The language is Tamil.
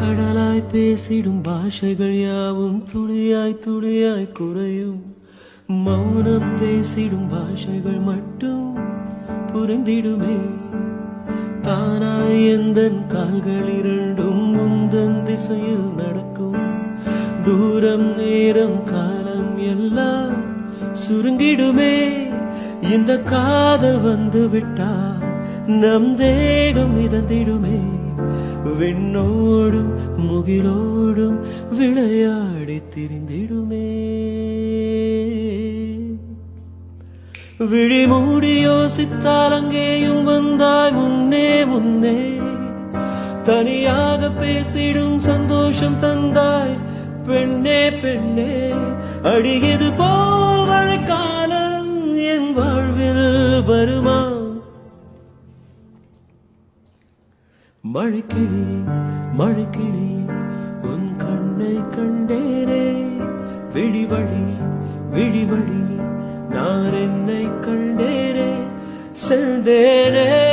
கடலாய் பேசிடும் பாஷைகள் யாவும் துளியாய் துளியாய் குறையும். மௌனம் பேசிடும் பாஷைகள் மட்டும் புரிந்திடுமே. தானாய் எந்தன் கால்கள் இரண்டும் முந்தன் திசையில் நடக்கும். தூரம் நேரம் காலம் எல்லாம் சுருங்கிடுமே. இந்த காதல் வந்து விட்டால் நம் தேகம் மிதந்திடுமே. விண்ணோடும் முகிலோடும் விளையாடி திரிந்திடுமே. விழி மூடி யோசித்தால் அங்கேயும் வந்தாய் முன்னே முன்னே. தனியாக பேசிடும் சந்தோஷம் தந்தாய் பெண்ணே பெண்ணே. அடியது போல் மழைக்காலம் என் வாழ்வில் வருமா? மழைக்கிளி மழைக்கிளி உன் கண்ணை கண்டேரே. விழிவழி விழிவழி நான் என்னை கண்டேரே. செல்தேனே